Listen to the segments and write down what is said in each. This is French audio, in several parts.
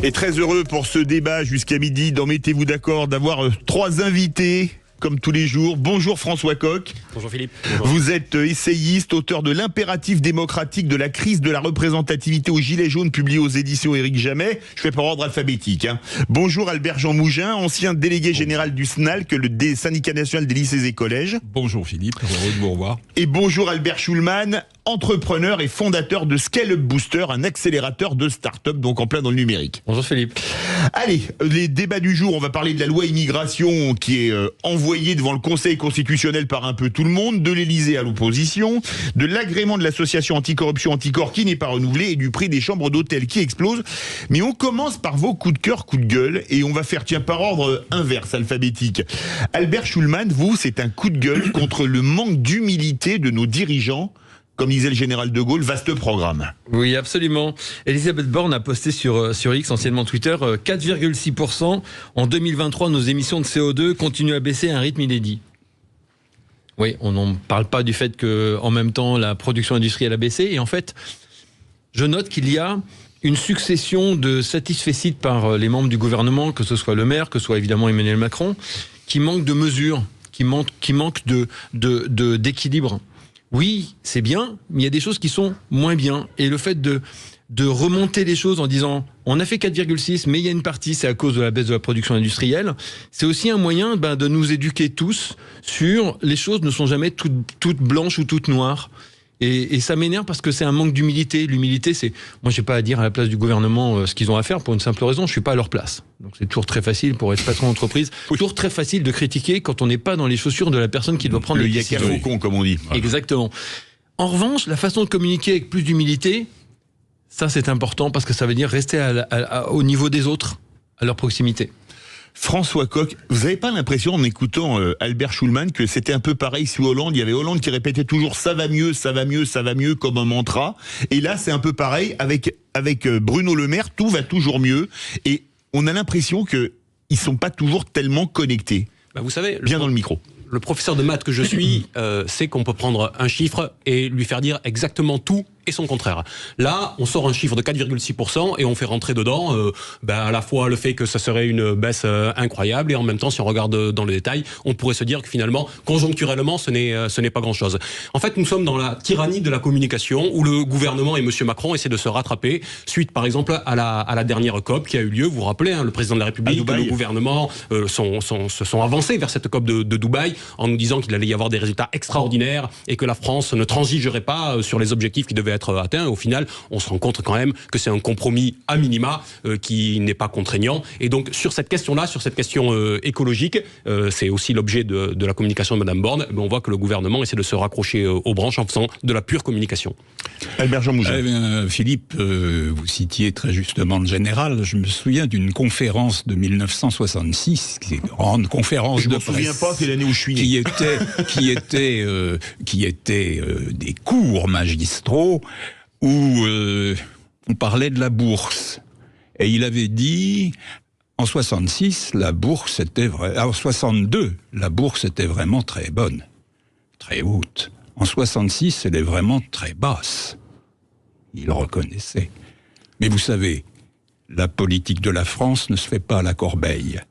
Et très heureux pour ce débat jusqu'à midi dans Mettez-vous d'accord d'avoir 3 invités. Comme tous les jours. Bonjour François Coq. Bonjour Philippe. Bonjour. Vous êtes essayiste, auteur de l'impératif démocratique de la crise de la représentativité aux Gilets jaunes, publié aux éditions Éric Jamet. Je fais par ordre alphabétique. Bonjour Albert Jean Mougin, ancien délégué général du SNALC, le syndicat national des lycées et collèges. Bonjour Philippe, heureux de vous revoir. Et bonjour Albert Schulman, entrepreneur et fondateur de Scale Up Booster, un accélérateur de start-up, donc en plein dans le numérique. Bonjour Philippe. Allez, les débats du jour, on va parler de la loi immigration qui est envoyée devant le Conseil constitutionnel par un peu tout le monde, de l'Élysée à l'opposition, de l'agrément de l'association anticorruption Anticor qui n'est pas renouvelé et du prix des chambres d'hôtel qui explose. Mais on commence par vos coups de cœur, coups de gueule et on va faire, par ordre inverse, alphabétique. Albert Schulman, vous, c'est un coup de gueule contre le manque d'humilité de nos dirigeants. Comme disait le général de Gaulle, vaste programme. Oui, absolument. Elisabeth Borne a posté sur X, anciennement Twitter, 4,6%. En 2023, nos émissions de CO2 continuent à baisser à un rythme inédit. Oui, on n'en parle pas du fait qu'en même temps, la production industrielle a baissé. Et en fait, je note qu'il y a une succession de satisfecit par les membres du gouvernement, que ce soit le maire, que ce soit évidemment Emmanuel Macron, qui manquent de mesures, qui manquent d'équilibre. Oui, c'est bien, mais il y a des choses qui sont moins bien. Et le fait de remonter les choses en disant on a fait 4,6, mais il y a une partie, c'est à cause de la baisse de la production industrielle, c'est aussi un moyen de nous éduquer tous sur les choses ne sont jamais toutes blanches ou toutes noires. Et ça m'énerve parce que c'est un manque d'humilité. L'humilité, c'est... Moi, je n'ai pas à dire à la place du gouvernement ce qu'ils ont à faire pour une simple raison, je ne suis pas à leur place. Donc c'est toujours très facile pour être patron d'entreprise, toujours très facile de critiquer quand on n'est pas dans les chaussures de la personne qui doit prendre les décisions. Le yaka faucon, comme on dit. Exactement. En revanche, la façon de communiquer avec plus d'humilité, ça c'est important parce que ça veut dire rester au niveau des autres, à leur proximité. François Coq, vous n'avez pas l'impression en écoutant Albert Schulman que c'était un peu pareil sous Hollande? Il y avait Hollande qui répétait toujours ça va mieux, ça va mieux, ça va mieux comme un mantra. Et là c'est un peu pareil avec Bruno Le Maire, tout va toujours mieux. Et on a l'impression qu'ils ne sont pas toujours tellement connectés. Vous savez, bien dans le micro. Le professeur de maths que je suis sait qu'on peut prendre un chiffre et lui faire dire exactement tout et son contraire. Là, on sort un chiffre de 4,6% et on fait rentrer dedans à la fois le fait que ça serait une baisse incroyable et en même temps, si on regarde dans le détail, on pourrait se dire que finalement, conjoncturellement, ce n'est pas grand-chose. En fait, nous sommes dans la tyrannie de la communication où le gouvernement et M. Macron essaient de se rattraper suite, par exemple, à la dernière COP qui a eu lieu. Vous vous rappelez, le président de la République, le gouvernement se sont avancés vers cette COP de Dubaï en nous disant qu'il allait y avoir des résultats extraordinaires et que la France ne transigerait pas sur les objectifs qui devaient être atteint. Au final, on se rend compte quand même que c'est un compromis à minima qui n'est pas contraignant. Et donc, sur cette question-là, sur cette question écologique, c'est aussi l'objet de la communication de Mme Borne, on voit que le gouvernement essaie de se raccrocher aux branches en faisant de la pure communication. Albert Jean Mougin. Philippe, vous citiez très justement le général. Je me souviens d'une conférence de 1966, qui est une grande conférence de presse. Je ne me souviens pas, c'est l'année où je suis né. Qui était des cours magistraux où on parlait de la bourse. Et il avait dit, en 66, en 62, la bourse était vraiment très bonne, très haute. En 66, elle est vraiment très basse. Il reconnaissait. Mais vous savez, la politique de la France ne se fait pas à la corbeille.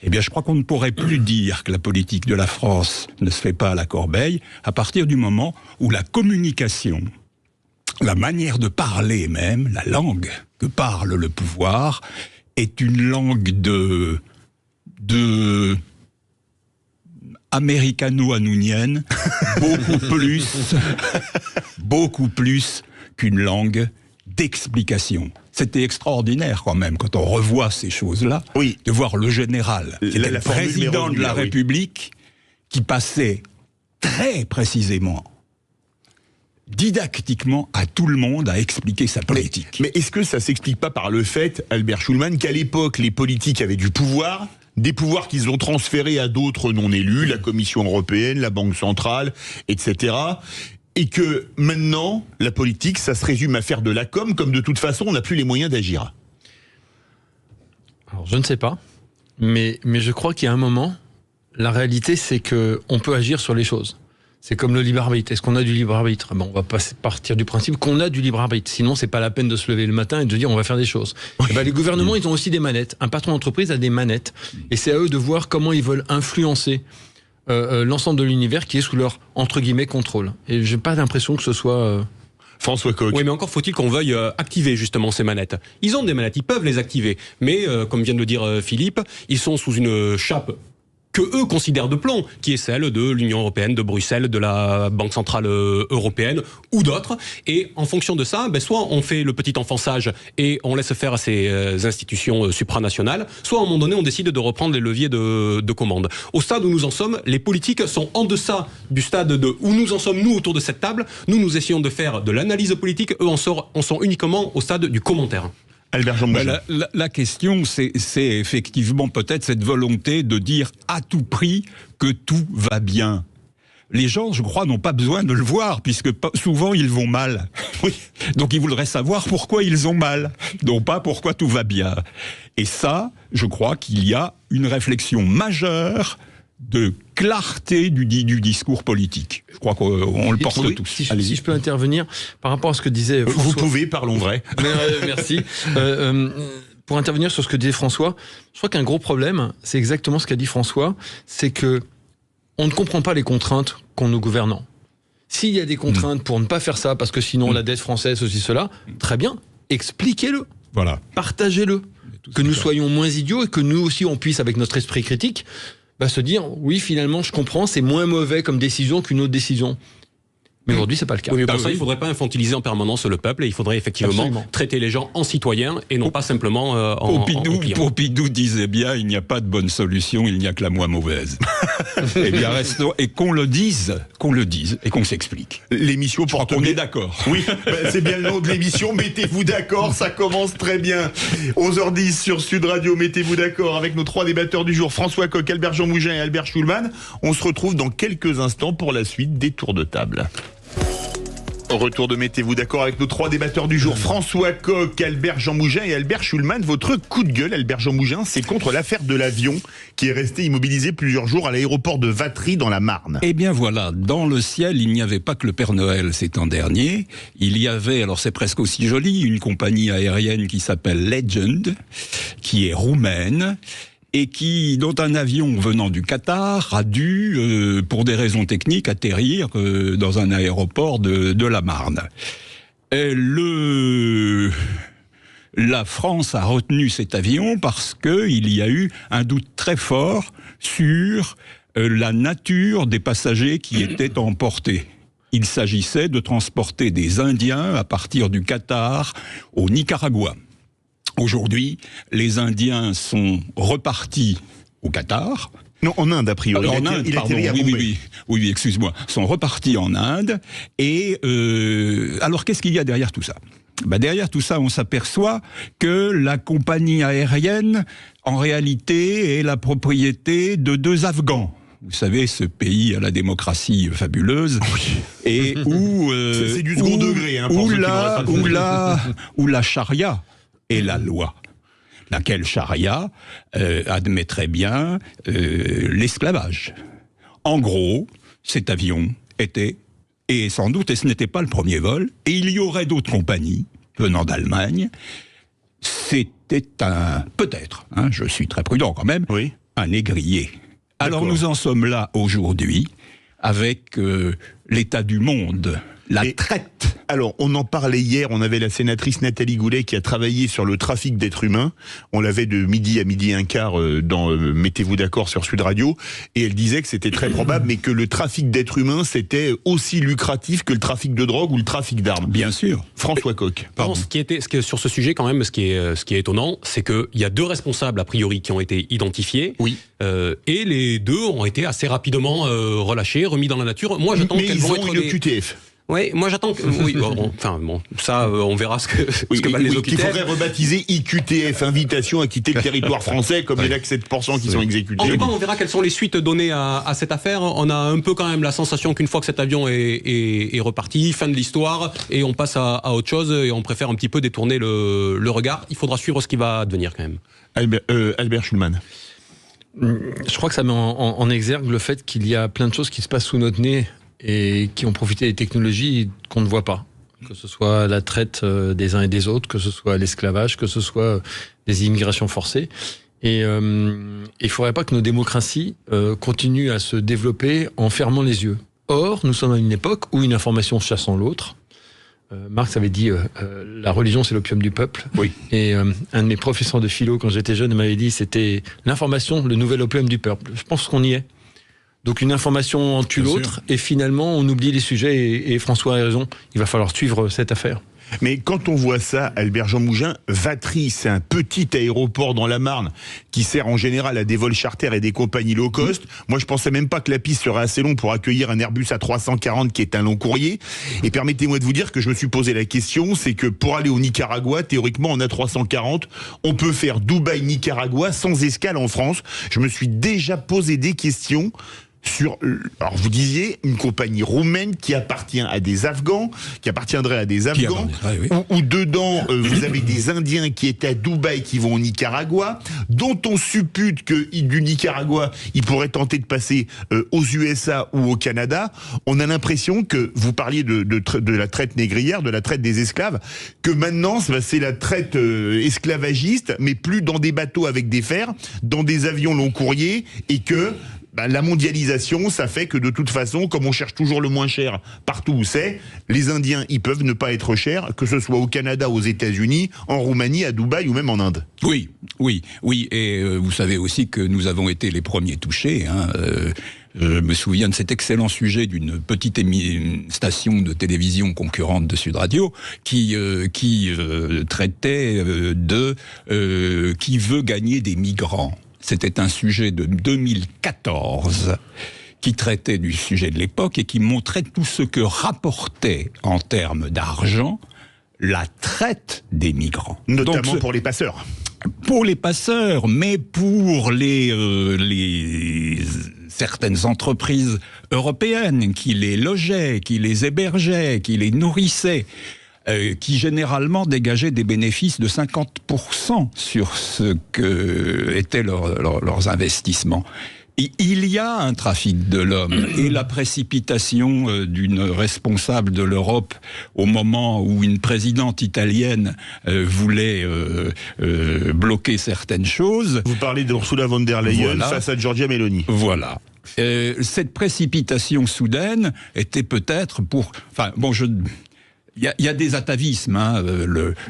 Eh bien, je crois qu'on ne pourrait plus dire que la politique de la France ne se fait pas à la corbeille à partir du moment où la communication, la manière de parler même, la langue que parle le pouvoir, est une langue de américano-anounienne, beaucoup plus qu'une langue d'explication. C'était extraordinaire quand même, quand on revoit ces choses-là, de voir le général, qui était le président de la République, qui passait très précisément, didactiquement à tout le monde à expliquer sa politique. Mais est-ce que ça s'explique pas par le fait, Albert Schulman, qu'à l'époque, les politiques avaient du pouvoir, des pouvoirs qu'ils ont transférés à d'autres non élus, la Commission européenne, la Banque centrale, etc., et que maintenant, la politique, ça se résume à faire de la com, comme de toute façon, on n'a plus les moyens d'agir? Alors, je ne sais pas, mais je crois qu'il y a un moment, la réalité, c'est qu'on peut agir sur les choses. C'est comme le libre arbitre. Est-ce qu'on a du libre arbitre? On va partir du principe qu'on a du libre arbitre. Sinon, c'est pas la peine de se lever le matin et de dire on va faire des choses. Les gouvernements, ils ont aussi des manettes. Un patron d'entreprise a des manettes. Et c'est à eux de voir comment ils veulent influencer l'ensemble de l'univers qui est sous leur, entre guillemets, contrôle. Et j'ai pas l'impression que ce soit... François Coq. Oui, mais encore faut-il qu'on veuille activer justement ces manettes. Ils ont des manettes, ils peuvent les activer. Mais, comme vient de le dire Philippe, ils sont sous une chape que eux considèrent de plomb, qui est celle de l'Union européenne, de Bruxelles, de la Banque centrale européenne ou d'autres. Et en fonction de ça, soit on fait le petit enfonçage et on laisse faire à ces institutions supranationales, soit à un moment donné on décide de reprendre les leviers de commande. Au stade où nous en sommes, les politiques sont en deçà du stade où nous en sommes nous autour de cette table. Nous essayons de faire de l'analyse politique, eux en sont uniquement au stade du commentaire. Albert Jean-Mougin. La question, c'est effectivement peut-être cette volonté de dire à tout prix que tout va bien. Les gens, je crois, n'ont pas besoin de le voir, puisque souvent ils vont mal. Oui. Donc ils voudraient savoir pourquoi ils ont mal, non pas pourquoi tout va bien. Et ça, je crois qu'il y a une réflexion majeure de clarté du discours politique. Je crois qu'on le porte tous. Si je peux intervenir par rapport à ce que disait François. Vous pouvez, parlons vrai. Merci. Pour intervenir sur ce que disait François, je crois qu'un gros problème, c'est exactement ce qu'a dit François, c'est que on ne comprend pas les contraintes qu'ont nos gouvernants. S'il y a des contraintes pour ne pas faire ça, parce que sinon la dette française, ceci, cela, très bien, expliquez-le. Voilà. Partagez-le. Que nous soyons moins idiots et que nous aussi on puisse, avec notre esprit critique, se dire, oui, finalement, je comprends, c'est moins mauvais comme décision qu'une autre décision. Mais aujourd'hui, c'est pas le cas. Oui, mais pour ça, il ne faudrait pas infantiliser en permanence le peuple et il faudrait effectivement traiter les gens en citoyens et non pas simplement en clients. Pompidou disait bien, il n'y a pas de bonne solution, il n'y a que la moins mauvaise. Eh bien, restons, et qu'on le dise, et qu'on s'explique. L'émission porte on est d'accord. Oui, c'est bien le nom de l'émission, mettez-vous d'accord, ça commence très bien. 11h10 sur Sud Radio, mettez-vous d'accord avec nos trois débatteurs du jour, François Coq, Albert Jean-Mougin et Albert Schulman. On se retrouve dans quelques instants pour la suite des tours de table. Retour de Mettez-vous d'accord avec nos trois débatteurs du jour, François Coq, Albert Jean-Mougin et Albert Schulman. Votre coup de gueule, Albert Jean-Mougin, c'est contre l'affaire de l'avion qui est resté immobilisé plusieurs jours à l'aéroport de Vatry dans la Marne. Eh bien voilà, dans le ciel, il n'y avait pas que le Père Noël cet an dernier. Il y avait, alors c'est presque aussi joli, une compagnie aérienne qui s'appelle Legend, qui est roumaine, et dont un avion venant du Qatar a dû, pour des raisons techniques, atterrir dans un aéroport de la Marne. La France a retenu cet avion parce qu'il y a eu un doute très fort sur la nature des passagers qui étaient emportés. Il s'agissait de transporter des Indiens à partir du Qatar au Nicaragua. Aujourd'hui, les Indiens sont repartis au Qatar. Non, en Inde, a priori. En Inde, pardon, oui, excuse-moi. Sont repartis en Inde. Et alors, qu'est-ce qu'il y a derrière tout ça ? Derrière tout ça, on s'aperçoit que la compagnie aérienne, en réalité, est la propriété de 2 Afghans. Vous savez, ce pays à la démocratie fabuleuse, et où c'est du second degré, où la charia est la loi. Laquelle charia admettrait bien l'esclavage. En gros, cet avion était, et sans doute, et ce n'était pas le premier vol, et il y aurait d'autres compagnies venant d'Allemagne. C'était peut-être, je suis très prudent quand même, un négrier. Alors nous en sommes là aujourd'hui avec l'état du monde, la traite. Alors, on en parlait hier, on avait la sénatrice Nathalie Goulet qui a travaillé sur le trafic d'êtres humains. On l'avait de midi à midi un quart dans Mettez-vous d'accord sur Sud Radio. Et elle disait que c'était très probable, mais que le trafic d'êtres humains, c'était aussi lucratif que le trafic de drogue ou le trafic d'armes. Bien sûr. François Coq. Pardon. Sur ce sujet, quand même, ce qui est étonnant, c'est qu'il y a 2 responsables, a priori, qui ont été identifiés. Oui. Et les 2 ont été assez rapidement relâchés, remis dans la nature. Moi, j'attends qu'elles vont être une QTF. Oui, moi j'attends que... Oui, ça, on verra ce que valent les OQTF. Qu'il faudrait rebaptiser IQTF, invitation à quitter le territoire français, comme il n'y a que 7% qui sont exécutés. En tout cas, on verra quelles sont les suites données à cette affaire. On a un peu quand même la sensation qu'une fois que cet avion est reparti, fin de l'histoire, et on passe à autre chose, et on préfère un petit peu détourner le regard. Il faudra suivre ce qui va advenir quand même. Albert Schulman. Je crois que ça met en exergue le fait qu'il y a plein de choses qui se passent sous notre nez et qui ont profité des technologies qu'on ne voit pas. Que ce soit la traite des uns et des autres, que ce soit l'esclavage, que ce soit des immigrations forcées. Et il faudrait pas que nos démocraties continuent à se développer en fermant les yeux. Or, nous sommes à une époque où une information chassant l'autre. Marx avait dit la religion c'est l'opium du peuple. Oui. Et un de mes professeurs de philo quand j'étais jeune m'avait dit c'était l'information le nouvel opium du peuple. Je pense qu'on y est. Donc une information en tue l'autre et finalement on oublie les sujets et François a raison. Il va falloir suivre cette affaire. Mais quand on voit ça, Albert Jean Mougin, Vatry, c'est un petit aéroport dans la Marne qui sert en général à des vols charters et des compagnies low cost. Moi, je pensais même pas que la piste serait assez longue pour accueillir un Airbus A340 qui est un long courrier. Et permettez-moi de vous dire que je me suis posé la question, c'est que pour aller au Nicaragua, théoriquement en A340, on peut faire Dubaï-Nicaragua sans escale en France. Je me suis déjà posé des questions sur, alors vous disiez, une compagnie roumaine qui appartient à des Afghans, qui appartiendrait à des Afghans, où dedans vous avez des Indiens qui étaient à Dubaï, qui vont au Nicaragua, dont on suppute que du Nicaragua, ils pourraient tenter de passer aux USA ou au Canada. On a l'impression que, vous parliez de la traite négrière, de la traite des esclaves, que maintenant c'est la traite esclavagiste, mais plus dans des bateaux avec des fers, dans des avions long courrier, et que la mondialisation, ça fait que de toute façon, comme on cherche toujours le moins cher partout où c'est, les Indiens, ils peuvent ne pas être chers, que ce soit au Canada, aux États-Unis, en Roumanie, à Dubaï ou même en Inde. Oui. Et vous savez aussi que nous avons été les premiers touchés. Je me souviens de cet excellent sujet d'une petite station de télévision concurrente de Sud Radio qui traitait de qui veut gagner des migrants. C'était un sujet de 2014 qui traitait du sujet de l'époque et qui montrait tout ce que rapportait en termes d'argent la traite des migrants. Notamment pour les passeurs. Pour les passeurs, mais pour les certaines entreprises européennes qui les logeaient, qui les hébergeaient, qui les nourrissaient. Qui généralement dégageaient des bénéfices de 50% sur ce que étaient leurs investissements. Et il y a un trafic de l'homme et la précipitation d'une responsable de l'Europe au moment où une présidente italienne voulait bloquer certaines choses. Vous parlez d'Ursula von der Leyen face à Giorgia Meloni. Voilà. Cette précipitation soudaine était peut-être pour... Enfin, bon, il y a des atavismes.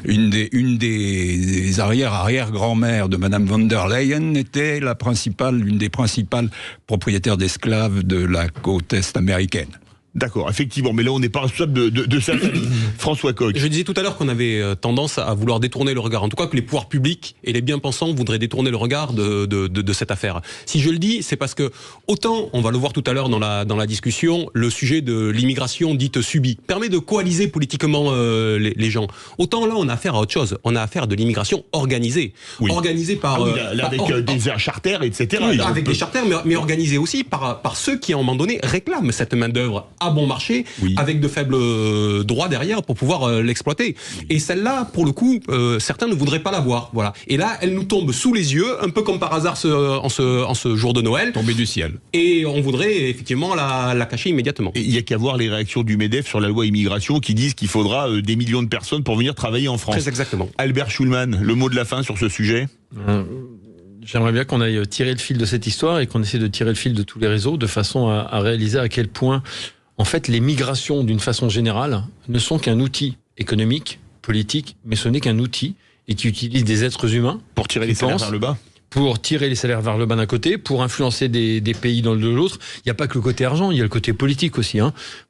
Une des arrière-grand-mères de Madame von der Leyen était l'une des principales propriétaires d'esclaves de la côte est américaine. D'accord, effectivement, mais là on n'est pas responsable de sa famille. François Coq. Je disais tout à l'heure qu'on avait tendance à vouloir détourner le regard, en tout cas que les pouvoirs publics et les bien-pensants voudraient détourner le regard de cette affaire. Si je le dis, c'est parce que autant, on va le voir tout à l'heure dans la discussion, le sujet de l'immigration dite subie permet de coaliser politiquement les gens. Autant là, on a affaire à autre chose. On a affaire de l'immigration organisée. Oui. Organisée par... avec des charters, etc. Oui, avec des charters, mais organisée aussi par ceux qui, à un moment donné, réclament cette main-d'œuvre à bon marché, avec de faibles droits derrière pour pouvoir l'exploiter. Et celle-là, pour le coup, certains ne voudraient pas la voir. Voilà. Et là, elle nous tombe sous les yeux, un peu comme par hasard en ce jour de Noël. Tombée du ciel. Et on voudrait effectivement la cacher immédiatement. Il n'y a qu'à voir les réactions du MEDEF sur la loi immigration qui disent qu'il faudra des millions de personnes pour venir travailler en France. Très exactement. Albert Schulman, le mot de la fin sur ce sujet ? J'aimerais bien qu'on aille tirer le fil de cette histoire et qu'on essaie de tirer le fil de tous les réseaux de façon à réaliser à quel point en fait, les migrations, d'une façon générale, ne sont qu'un outil économique, politique, mais ce n'est qu'un outil et qui utilise des êtres humains pour tirer les salaires vers le bas. Pour tirer les salaires vers le bas d'un côté, pour influencer des pays de l'autre. Il n'y a pas que le côté argent, il y a le côté politique aussi.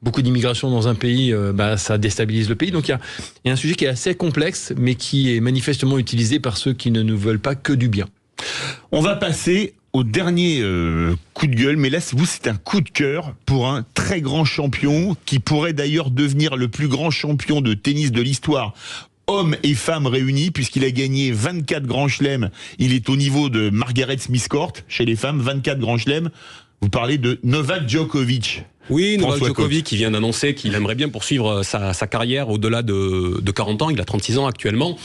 Beaucoup d'immigration dans un pays, ça déstabilise le pays. Donc il y a un sujet qui est assez complexe, mais qui est manifestement utilisé par ceux qui ne nous veulent pas que du bien. On va passer au dernier coup de gueule, mais là, c'est un coup de cœur pour un très grand champion qui pourrait d'ailleurs devenir le plus grand champion de tennis de l'histoire, hommes et femmes réunis, puisqu'il a gagné 24 grands chelems. Il est au niveau de Margaret Smith Court chez les femmes, 24 grands chelems. Vous parlez de Novak Djokovic. Oui, Novak François Djokovic qui vient d'annoncer qu'il aimerait bien poursuivre sa carrière au-delà de 40 ans. Il a 36 ans actuellement.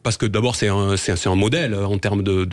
Parce que d'abord, c'est un modèle en termes de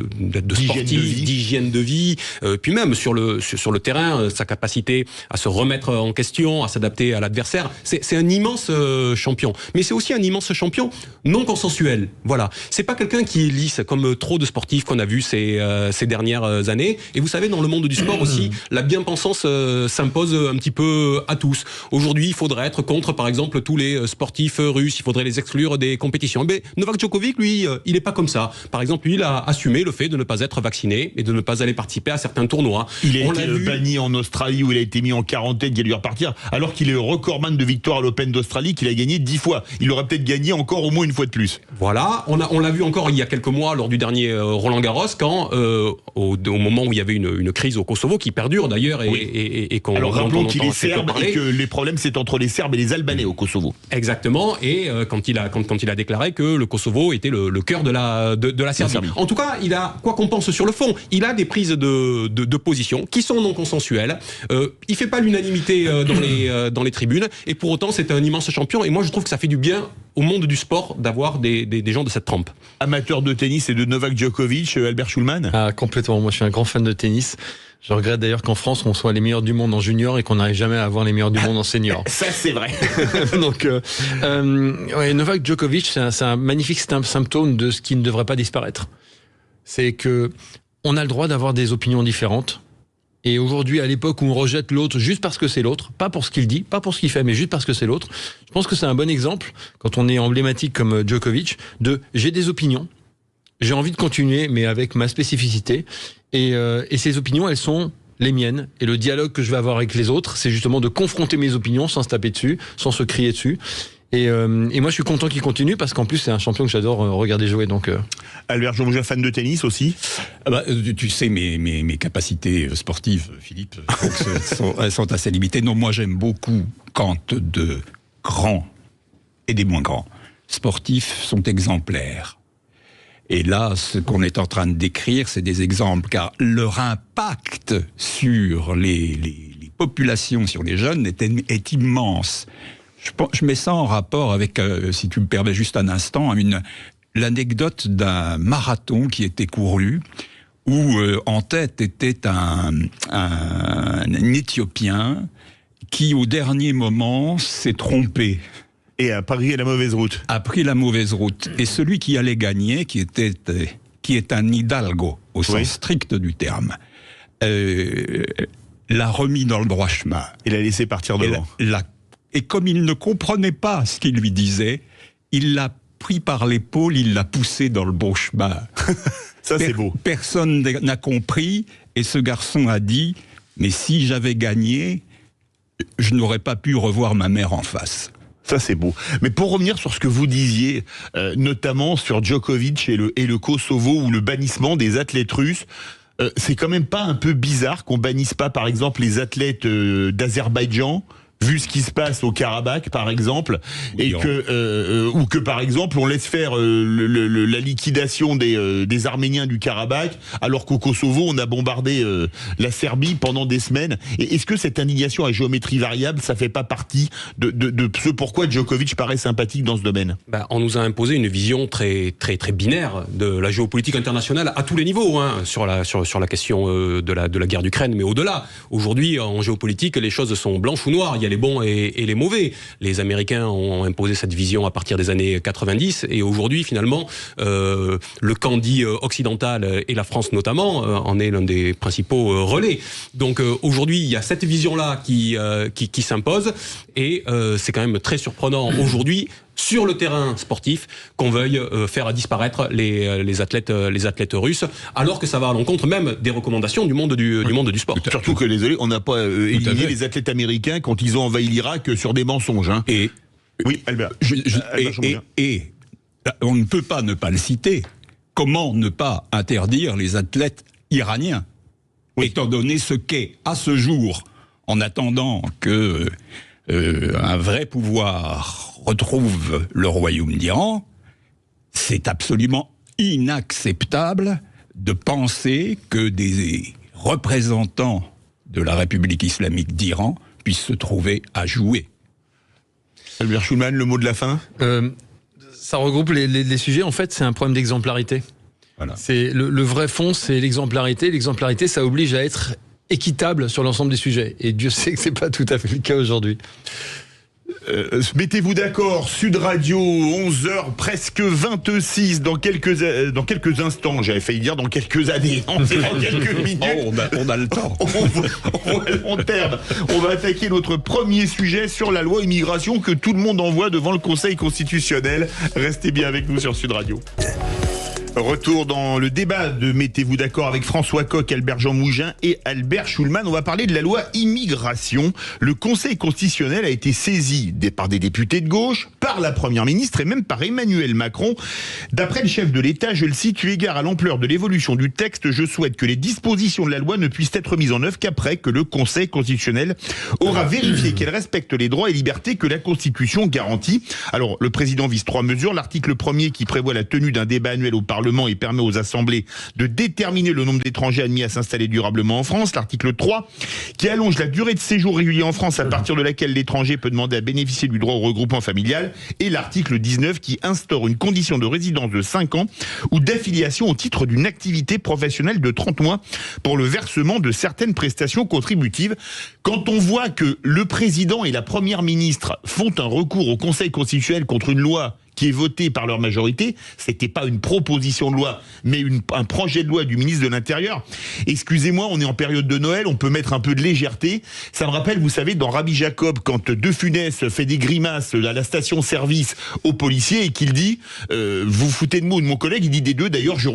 sportif, d'hygiène de vie. Puis même sur le terrain, sa capacité à se remettre en question, à s'adapter à l'adversaire. C'est un immense champion. Mais c'est aussi un immense champion non consensuel. Voilà. C'est pas quelqu'un qui est lisse, comme trop de sportifs qu'on a vus ces dernières années. Et vous savez, dans le monde du sport aussi, la bien-pensance s'impose un petit peu à tous. Aujourd'hui, il faudrait être contre, par exemple, tous les sportifs russes. Il faudrait les exclure des compétitions. Mais Novak Djokovic, lui, il n'est pas comme ça. Par exemple, lui, il a assumé le fait de ne pas être vacciné et de ne pas aller participer à certains tournois. Il a été banni en Australie où il a été mis en quarantaine, qui a dû repartir, alors qu'il est le recordman de victoire à l'Open d'Australie, qu'il a gagné 10 fois. Il aurait peut-être gagné encore au moins une fois de plus. Voilà, on l'a vu encore il y a quelques mois lors du dernier Roland Garros, quand au moment où il y avait une crise au Kosovo, qui perdure d'ailleurs, et qu'on alors rappelons qu'il est serbe serbe et que les problèmes c'est entre les Serbes et les Albanais au Kosovo. Exactement, et quand il a déclaré que le Kosovo était le cœur de la Serbie. En tout cas, il a, quoi qu'on pense sur le fond, il a des prises de position qui sont non consensuelles. Il fait pas l'unanimité dans les tribunes, et pour autant c'est un immense champion. Et moi je trouve que ça fait du bien au monde du sport d'avoir des gens de cette trempe. Amateur de tennis et de Novak Djokovic, Albert Schulman. Ah, complètement. Moi, je suis un grand fan de tennis. Je regrette d'ailleurs qu'en France, on soit les meilleurs du monde en junior et qu'on n'arrive jamais à avoir les meilleurs du monde en senior. Ça, c'est vrai. Donc, Novak Djokovic, c'est un magnifique symptôme de ce qui ne devrait pas disparaître. C'est que on a le droit d'avoir des opinions différentes. Et aujourd'hui, à l'époque où on rejette l'autre juste parce que c'est l'autre, pas pour ce qu'il dit, pas pour ce qu'il fait, mais juste parce que c'est l'autre, je pense que c'est un bon exemple, quand on est emblématique comme Djokovic, de j'ai des opinions, j'ai envie de continuer, mais avec ma spécificité, et ces opinions, elles sont les miennes, et le dialogue que je vais avoir avec les autres, c'est justement de confronter mes opinions sans se taper dessus, sans se crier dessus. Et moi, je suis content qu'il continue parce qu'en plus, c'est un champion que j'adore regarder jouer. Donc, Albert Jean-Bouger, fan de tennis aussi. Tu sais, mes capacités sportives, Philippe, elles sont assez limitées. Non, moi, j'aime beaucoup quand de grands et des moins grands sportifs sont exemplaires. Et là, ce qu'on est en train de décrire, c'est des exemples, car leur impact sur les populations, sur les jeunes, est immense. Je mets ça en rapport avec, si tu me permets juste un instant, l'anecdote d'un marathon qui était couru, où en tête était un Éthiopien qui, au dernier moment, s'est trompé. Et a pris la mauvaise route. A pris la mauvaise route. Et celui qui allait gagner, qui est un Hidalgo, au sens strict du terme, l'a remis dans le droit chemin. Il l'a laissé partir devant. Et comme il ne comprenait pas ce qu'il lui disait, il l'a pris par l'épaule, il l'a poussé dans le bon chemin. Ça, c'est beau. Personne n'a compris, et ce garçon a dit « Mais si j'avais gagné, je n'aurais pas pu revoir ma mère en face. » Ça, c'est beau. Mais pour revenir sur ce que vous disiez, notamment sur Djokovic et le Kosovo ou le bannissement des athlètes russes, c'est quand même pas un peu bizarre qu'on bannisse pas, par exemple, les athlètes d'Azerbaïdjan, vu ce qui se passe au Karabakh, par exemple, et ou que par exemple on laisse faire la liquidation des Arméniens du Karabakh, alors qu'au Kosovo on a bombardé la Serbie pendant des semaines. Et est-ce que cette indignation à géométrie variable, ça fait pas partie de ce pourquoi Djokovic paraît sympathique dans ce domaine? On nous a imposé une vision très très très binaire de la géopolitique internationale à tous les niveaux, sur la question de la guerre d'Ukraine, mais au-delà. Aujourd'hui, en géopolitique, les choses sont blanches ou noires. Il y a les bons et les mauvais. Les Américains ont imposé cette vision à partir des années 90, et aujourd'hui, finalement, le camp dit occidental, et la France notamment, en est l'un des principaux relais. Donc aujourd'hui, il y a cette vision-là qui s'impose, et c'est quand même très surprenant aujourd'hui, sur le terrain sportif, qu'on veuille faire disparaître les athlètes russes, alors que ça va à l'encontre même des recommandations du monde du sport. Surtout que, désolé, on n'a pas éliminé les athlètes américains quand ils ont envahi l'Irak sur des mensonges. Et oui, Albert. Et on ne peut pas ne pas le citer. Comment ne pas interdire les athlètes iraniens, étant donné ce qu'est, à ce jour, en attendant que un vrai pouvoir retrouve le royaume d'Iran, c'est absolument inacceptable de penser que des représentants de la République islamique d'Iran puisse se trouver à jouer. Albert Schulman, le mot de la fin. Ça regroupe les sujets. En fait, c'est un problème d'exemplarité. Voilà. C'est le vrai fond, c'est l'exemplarité. L'exemplarité, ça oblige à être équitable sur l'ensemble des sujets. Et Dieu sait que c'est pas tout à fait le cas aujourd'hui. Mettez-vous d'accord, Sud Radio, 11h, presque 26, dans quelques instants, j'avais failli dire dans quelques années, dans quelques minutes. Oh, on a le temps. On voit le long terme. On va attaquer notre premier sujet sur la loi immigration que tout le monde envoie devant le Conseil constitutionnel. Restez bien avec nous sur Sud Radio. Retour dans le débat de Mettez-vous d'accord avec François Coq, Albert-Jean Mougin et Albert Schulman. On va parler de la loi immigration. Le Conseil constitutionnel a été saisi par des députés de gauche, par la Première ministre et même par Emmanuel Macron. D'après le chef de l'État, je le cite, eu égard à l'ampleur de l'évolution du texte, je souhaite que les dispositions de la loi ne puissent être mises en œuvre qu'après que le Conseil constitutionnel aura vérifié qu'elles respectent les droits et libertés que la Constitution garantit. Alors, le président vise 3 mesures. L'article 1er qui prévoit la tenue d'un débat annuel au Parlement et permet aux assemblées de déterminer le nombre d'étrangers admis à s'installer durablement en France. L'article 3 qui allonge la durée de séjour régulier en France à partir de laquelle l'étranger peut demander à bénéficier du droit au regroupement familial. Et l'article 19 qui instaure une condition de résidence de 5 ans ou d'affiliation au titre d'une activité professionnelle de 30 mois pour le versement de certaines prestations contributives. Quand on voit que le président et la première ministre font un recours au Conseil constitutionnel contre une loi qui est voté par leur majorité, c'était pas une proposition de loi, mais un projet de loi du ministre de l'Intérieur. Excusez-moi, on est en période de Noël, on peut mettre un peu de légèreté. Ça me rappelle, vous savez, dans Rabbi Jacob, quand De Funès fait des grimaces à la station-service aux policiers et qu'il dit vous foutez de moi ou de mon collègue, il dit des deux, d'ailleurs, je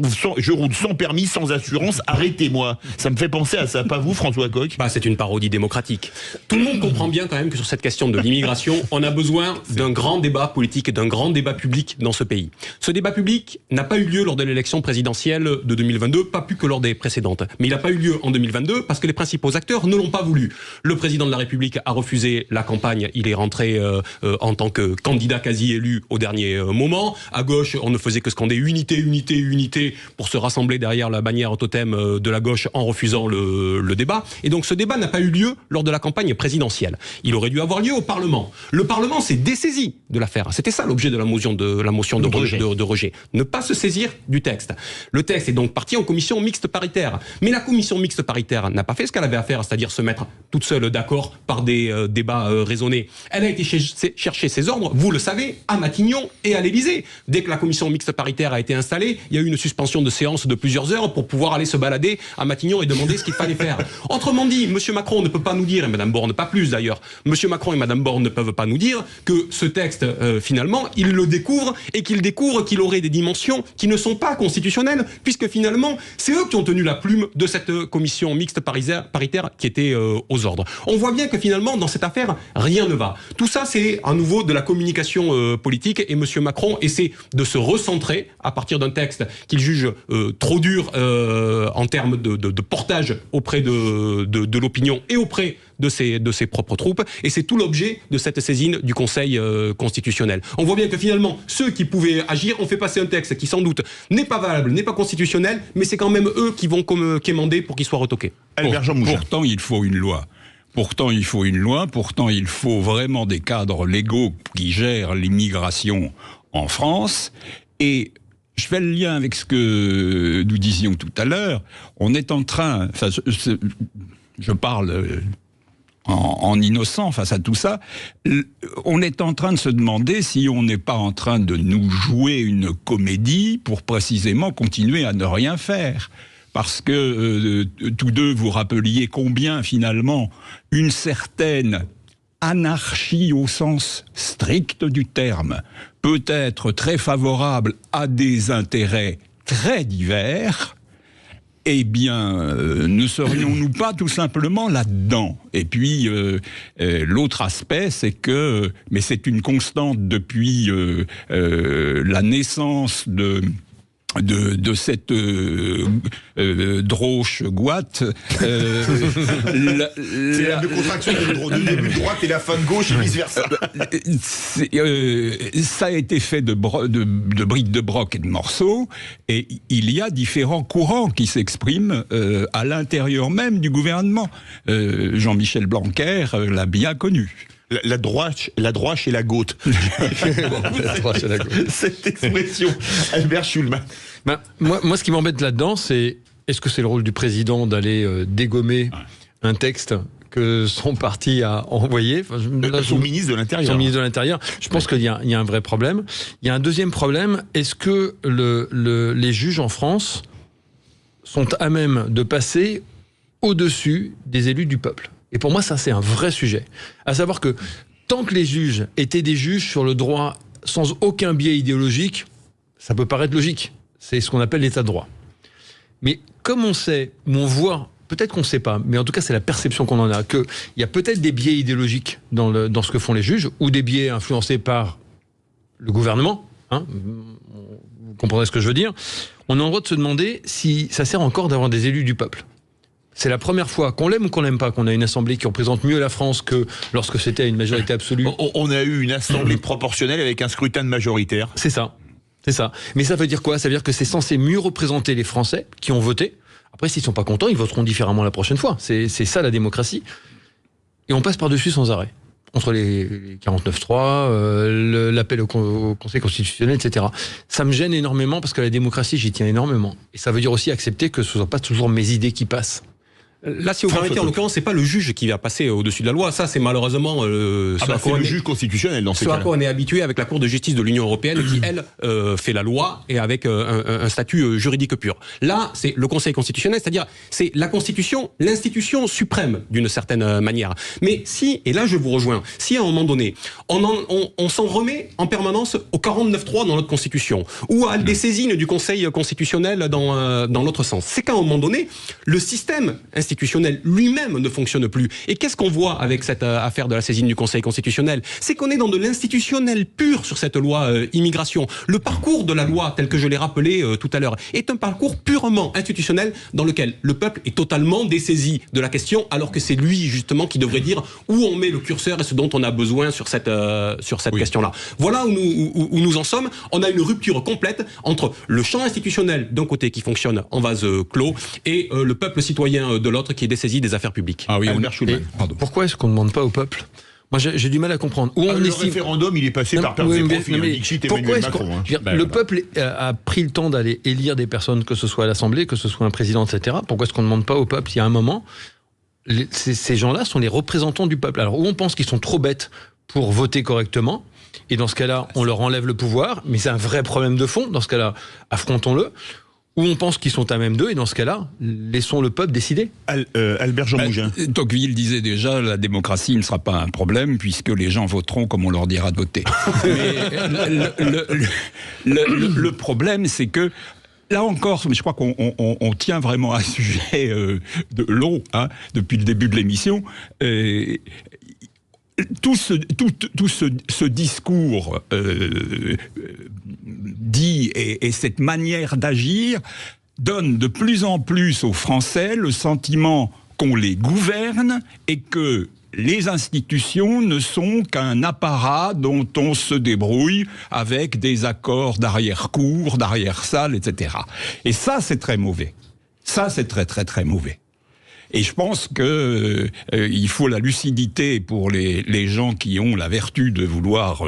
roule sans permis, sans assurance, arrêtez-moi. Ça me fait penser à ça, pas vous, François Coq? C'est une parodie démocratique. Tout le monde comprend bien quand même que sur cette question de l'immigration, on a besoin d'un grand débat politique et d'un grand débat public dans ce pays. Ce débat public n'a pas eu lieu lors de l'élection présidentielle de 2022, pas plus que lors des précédentes. Mais il n'a pas eu lieu en 2022 parce que les principaux acteurs ne l'ont pas voulu. Le président de la République a refusé la campagne, il est rentré en tant que candidat quasi élu au dernier moment. À gauche, on ne faisait que scander unité, unité, unité pour se rassembler derrière la bannière totem de la gauche en refusant le débat. Et donc ce débat n'a pas eu lieu lors de la campagne présidentielle. Il aurait dû avoir lieu au Parlement. Le Parlement s'est dessaisi de l'affaire. C'était ça l'objet de la motion de rejet. Ne pas se saisir du texte. Le texte est donc parti en commission mixte paritaire. Mais la commission mixte paritaire n'a pas fait ce qu'elle avait à faire, c'est-à-dire se mettre toute seule d'accord par des débats raisonnés. Elle a été chercher ses ordres, vous le savez, à Matignon et à l'Élysée. Dès que la commission mixte paritaire a été installée, il y a eu une suspension de séance de plusieurs heures pour pouvoir aller se balader à Matignon et demander ce qu'il fallait faire. Autrement dit, M. Macron ne peut pas nous dire, et Mme Borne pas plus d'ailleurs, M. Macron et Mme Borne ne peuvent pas nous dire que ce texte, finalement, il le découvre et qu'il découvre qu'il aurait des dimensions qui ne sont pas constitutionnelles, puisque finalement, c'est eux qui ont tenu la plume de cette commission mixte paritaire qui était aux ordres. On voit bien que finalement, dans cette affaire, rien ne va. Tout ça, c'est à nouveau de la communication politique et M. Macron essaie de se recentrer à partir d'un texte qu'il juge trop dur en termes de portage auprès de l'opinion et auprès de ses propres troupes, et c'est tout l'objet de cette saisine du Conseil constitutionnel. On voit bien que finalement, ceux qui pouvaient agir ont fait passer un texte qui sans doute n'est pas valable, n'est pas constitutionnel, mais c'est quand même eux qui vont quémander pour qu'il soit retoqué. Pourtant, il faut une loi. Pourtant, il faut vraiment des cadres légaux qui gèrent l'immigration en France. Et je fais le lien avec ce que nous disions tout à l'heure. On est en train... je parle en innocent face à tout ça. On est en train de se demander si on n'est pas en train de nous jouer une comédie pour précisément continuer à ne rien faire. Parce que tous deux vous rappeliez combien finalement une certaine anarchie au sens strict du terme peut être très favorable à des intérêts très divers. Eh bien, ne serions-nous pas tout simplement là-dedans? Et puis, l'autre aspect, c'est que, mais c'est une constante depuis la naissance de cette droche guate. C'est la contraction de début de droite et la fin de gauche et vice versa. Ça a été fait de briques de broc et de morceaux, et il y a différents courants qui s'expriment à l'intérieur même du gouvernement. Jean-Michel Blanquer l'a bien connu. La droite et la goutte. Cette expression, Albert Schulman. Moi, ce qui m'embête là-dedans, c'est est-ce que c'est le rôle du président d'aller dégommer un texte que son parti a envoyé, son ministre de l'Intérieur. Son ministre de l'Intérieur. Je pense qu'il y a un vrai problème. Il y a un deuxième problème. Est-ce que les juges en France sont à même de passer au-dessus des élus du peuple? Et pour moi, ça, c'est un vrai sujet. À savoir que tant que les juges étaient des juges sur le droit sans aucun biais idéologique, ça peut paraître logique. C'est ce qu'on appelle l'état de droit. Mais comme on sait, ou on voit, peut-être qu'on ne sait pas, mais en tout cas, c'est la perception qu'on en a, qu'il y a peut-être des biais idéologiques dans ce que font les juges, ou des biais influencés par le gouvernement, hein, vous comprendrez ce que je veux dire. On a le droit de se demander si ça sert encore d'avoir des élus du peuple. C'est la première fois, qu'on l'aime ou qu'on l'aime pas, qu'on a une assemblée qui représente mieux la France que lorsque c'était une majorité absolue. On a eu une assemblée proportionnelle avec un scrutin de majoritaire. C'est ça. C'est ça. Mais ça veut dire quoi? Ça veut dire que c'est censé mieux représenter les Français qui ont voté. Après, s'ils sont pas contents, ils voteront différemment la prochaine fois. C'est ça la démocratie. Et on passe par-dessus sans arrêt. Entre les 49.3, l'appel au Conseil constitutionnel, etc. Ça me gêne énormément parce que la démocratie, j'y tiens énormément. Et ça veut dire aussi accepter que ce ne sont pas toujours mes idées qui passent. Là, si vous permettez, en l'occurrence, c'est pas le juge qui va passer au-dessus de la loi. Ça, c'est malheureusement c'est le juge constitutionnel dans ces cas-là. Ce à quoi on est habitué avec la Cour de justice de l'Union européenne qui, elle, fait la loi et avec un statut juridique pur. Là, c'est le Conseil constitutionnel, c'est-à-dire c'est la Constitution, l'institution suprême d'une certaine manière. Mais si, et là je vous rejoins, si à un moment donné, on s'en remet en permanence au 49.3 dans notre Constitution ou à des saisines du Conseil constitutionnel dans l'autre sens, c'est qu'à un moment donné, le système institutionnel lui-même ne fonctionne plus. Et qu'est-ce qu'on voit avec cette affaire de la saisine du Conseil constitutionnel? C'est qu'on est dans de l'institutionnel pur sur cette loi immigration. Le parcours de la loi, tel que je l'ai rappelé tout à l'heure, est un parcours purement institutionnel dans lequel le peuple est totalement dessaisi de la question, alors que c'est lui justement qui devrait dire où on met le curseur et ce dont on a besoin sur cette question-là. Voilà où nous en sommes. On a une rupture complète entre le champ institutionnel d'un côté qui fonctionne en vase clos et le peuple citoyen de l'autre qui est dessaisi des affaires publiques. Ah oui, pourquoi est-ce qu'on ne demande pas au peuple? Moi, j'ai du mal à comprendre. Le référendum, il est passé par perte des profits. Pourquoi est-ce que le peuple a pris le temps d'aller élire des personnes, que ce soit à l'Assemblée, que ce soit un président, etc. Pourquoi est-ce qu'on ne demande pas au peuple? Il y a un moment, ces gens-là sont les représentants du peuple. Alors, où on pense qu'ils sont trop bêtes pour voter correctement, et dans ce cas-là, on leur enlève le pouvoir, mais c'est un vrai problème de fond. Dans ce cas-là, affrontons-le. Où on pense qu'ils sont à même d'eux, et dans ce cas-là, laissons le peuple décider. Albert Jean Mougin. Tocqueville disait déjà, la démocratie ne sera pas un problème, puisque les gens voteront comme on leur dira de voter. Mais le problème, c'est que, là encore, je crois qu'on tient vraiment à un sujet long, depuis le début de l'émission. Tout ce discours dit et cette manière d'agir donne de plus en plus aux Français le sentiment qu'on les gouverne et que les institutions ne sont qu'un apparat dont on se débrouille avec des accords d'arrière-cour, d'arrière-salle, etc. Et ça, c'est très mauvais. Ça, c'est très, très, très mauvais. Et je pense que il faut la lucidité pour les gens qui ont la vertu de vouloir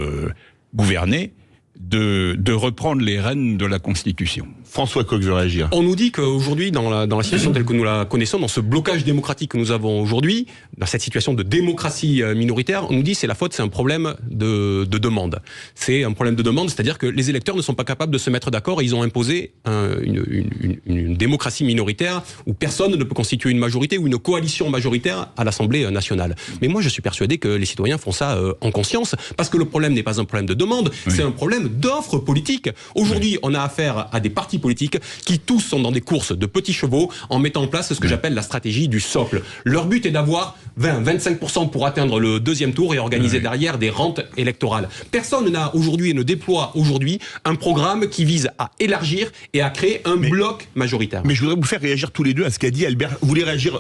gouverner, de reprendre les rênes de la Constitution. François Coq veut réagir. On nous dit qu'aujourd'hui, dans la situation telle que nous la connaissons, dans ce blocage démocratique que nous avons aujourd'hui, dans cette situation de démocratie minoritaire, on nous dit que c'est la faute, c'est un problème de demande. C'est un problème de demande, c'est-à-dire que les électeurs ne sont pas capables de se mettre d'accord et ils ont imposé une démocratie minoritaire où personne ne peut constituer une majorité ou une coalition majoritaire à l'Assemblée nationale. Mais moi, je suis persuadé que les citoyens font ça en conscience, parce que le problème n'est pas un problème de demande, c'est un problème d'offre politique. Aujourd'hui, on a affaire à des partis politiques qui tous sont dans des courses de petits chevaux en mettant en place ce que j'appelle la stratégie du socle. Leur but est d'avoir 20-25% pour atteindre le deuxième tour et organiser derrière des rentes électorales. Personne n'a aujourd'hui et ne déploie aujourd'hui un programme qui vise à élargir et à créer un bloc majoritaire. Mais je voudrais vous faire réagir tous les deux à ce qu'a dit Albert. Vous voulez réagir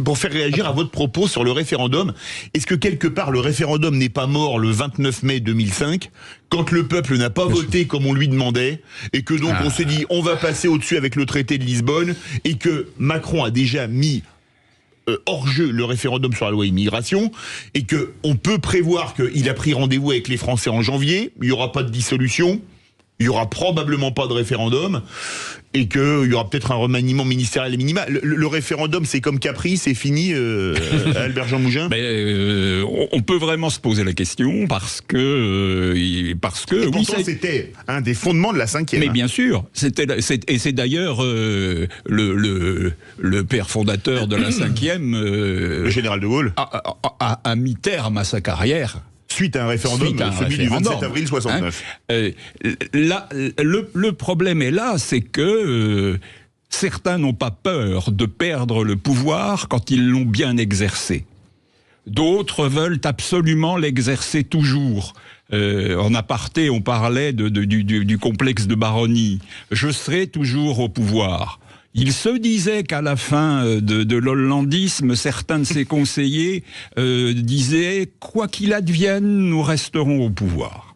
pour faire réagir à votre propos sur le référendum. Est-ce que quelque part le référendum n'est pas mort le 29 mai 2005 quand le peuple n'a pas voté comme on lui demandait et que donc on s'est dit on va passer au-dessus avec le traité de Lisbonne et que Macron a déjà mis hors jeu le référendum sur la loi immigration et que on peut prévoir qu'il a pris rendez-vous avec les Français en janvier, il n'y aura pas de dissolution, il y aura probablement pas de référendum et qu'il y aura peut-être un remaniement ministériel minima. Le référendum, c'est comme Capri, c'est fini, Albert Jean Mougin. On peut vraiment se poser la question parce que pourtant, c'était un des fondements de la 5e. Mais bien sûr, et c'est d'ailleurs le père fondateur de la 5e, le général de Gaulle, a mis terme à sa carrière. Suite à un référendum, celui du 27 avril 69. Là, le problème est là, c'est que certains n'ont pas peur de perdre le pouvoir quand ils l'ont bien exercé. D'autres veulent absolument l'exercer toujours. En aparté, on parlait du complexe de Baronnie. Je serai toujours au pouvoir. Il se disait qu'à la fin de l'hollandisme, certains de ses conseillers disaient « Quoi qu'il advienne, nous resterons au pouvoir ».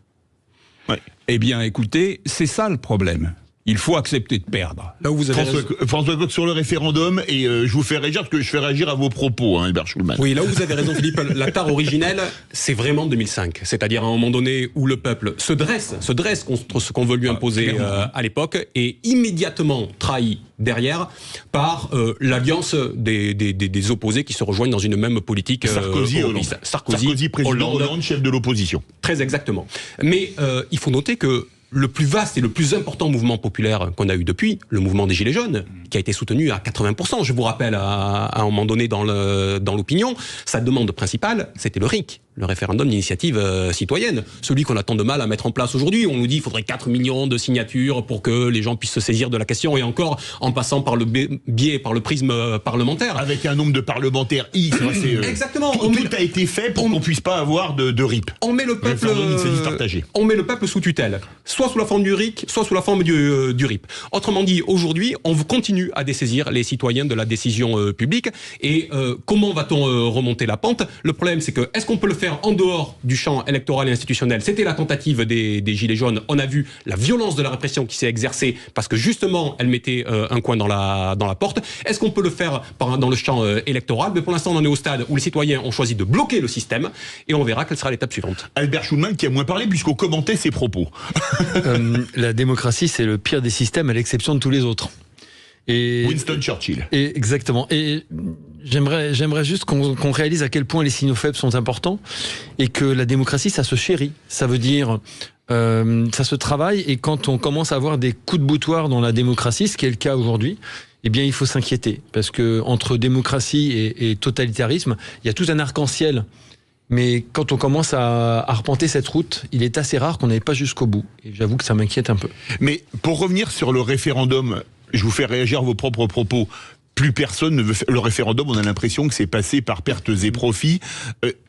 Eh bien, écoutez, c'est ça le problème. Il faut accepter de perdre. Là où vous avez François Coq sur le référendum, et je vous fais réagir parce que je fais réagir à vos propos, Albert Schulman. Oui, là où vous avez raison, Philippe, la tare originelle, c'est vraiment 2005. C'est-à-dire à un moment donné où le peuple se dresse contre ce qu'on veut lui imposer à l'époque, et immédiatement trahi derrière par l'alliance des opposés qui se rejoignent dans une même politique. Sarkozy, président, Hollande, chef de l'opposition. Très exactement. Mais il faut noter que le plus vaste et le plus important mouvement populaire qu'on a eu depuis, le mouvement des Gilets jaunes, qui a été soutenu à 80%, je vous rappelle, à un moment donné dans l'opinion, sa demande principale, c'était le RIC, le référendum d'initiative citoyenne, celui qu'on a tant de mal à mettre en place aujourd'hui. On nous dit qu'il faudrait 4 millions de signatures pour que les gens puissent se saisir de la question, et encore en passant par le biais, par le prisme parlementaire. Avec un nombre de parlementaires X. Exactement. Tout a été fait pour qu'on puisse pas avoir de RIP. On met le peuple sous tutelle, soit sous la forme du RIC, soit sous la forme du RIP. Autrement dit, aujourd'hui, on continue à dessaisir les citoyens de la décision publique. Et comment va-t-on remonter la pente? Le problème, c'est que, est-ce qu'on peut le faire en dehors du champ électoral et institutionnel? C'était la tentative des Gilets jaunes. On a vu la violence de la répression qui s'est exercée parce que justement, elle mettait un coin dans la porte. Est-ce qu'on peut le faire dans le champ électoral? Mais pour l'instant, on en est au stade où les citoyens ont choisi de bloquer le système, et on verra quelle sera l'étape suivante. Albert Schulman qui a moins parlé puisqu'on commentait ses propos. La démocratie, c'est le pire des systèmes à l'exception de tous les autres. Et Winston Churchill. Et exactement. Et j'aimerais juste qu'on réalise à quel point les signaux faibles sont importants et que la démocratie, ça se chérit. Ça veut dire ça se travaille, et quand on commence à avoir des coups de boutoir dans la démocratie, ce qui est le cas aujourd'hui, eh bien, il faut s'inquiéter parce que entre démocratie et totalitarisme, il y a tout un arc-en-ciel. Mais quand on commence à arpenter cette route, il est assez rare qu'on n'aille pas jusqu'au bout. Et j'avoue que ça m'inquiète un peu. Mais pour revenir sur le référendum, je vous fais réagir à vos propres propos. Plus personne ne veut faire le référendum. On a l'impression que c'est passé par pertes et profits.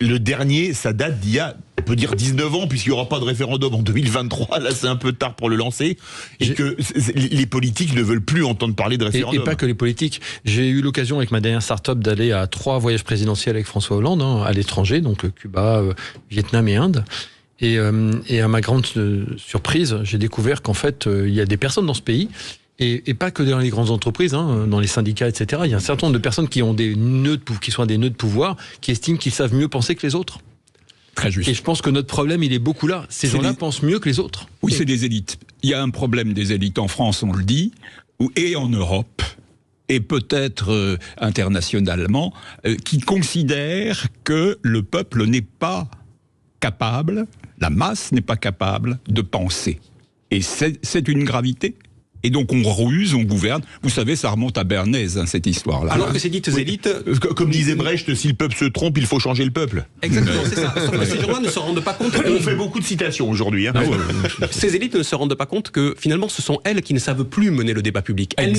Le dernier, ça date d'il y a, on peut dire 19 ans, puisqu'il n'y aura pas de référendum en 2023. Là, c'est un peu tard pour le lancer. Et que les politiques ne veulent plus entendre parler de référendum. Et pas que les politiques. J'ai eu l'occasion avec ma dernière start-up d'aller à 3 voyages présidentiels avec François Hollande, à l'étranger, donc Cuba, Vietnam et Inde. Et à ma grande surprise, j'ai découvert qu'en fait, il y a des personnes dans ce pays. Et pas que dans les grandes entreprises, dans les syndicats, etc. Il y a un certain nombre de personnes qui ont qui sont des nœuds de pouvoir, qui estiment qu'ils savent mieux penser que les autres. Très juste. Et je pense que notre problème, il est beaucoup là. Ces gens-là pensent mieux que les autres. Oui, c'est des élites. Il y a un problème des élites en France, on le dit, et en Europe, et peut-être internationalement, qui considèrent que le peuple n'est pas capable, la masse n'est pas capable de penser. Et c'est une gravité. Et donc on ruse, on gouverne. Vous savez, ça remonte à Bernays, hein, cette histoire-là. Alors que ces dites élites... Comme disait Brecht, si le peuple se trompe, il faut changer le peuple. Exactement, c'est ça. Sauf que ces gens-là ne se rendent pas compte... On fait beaucoup de citations aujourd'hui. Hein. Ces élites ne se rendent pas compte que finalement ce sont elles qui ne savent plus mener le débat public. Elles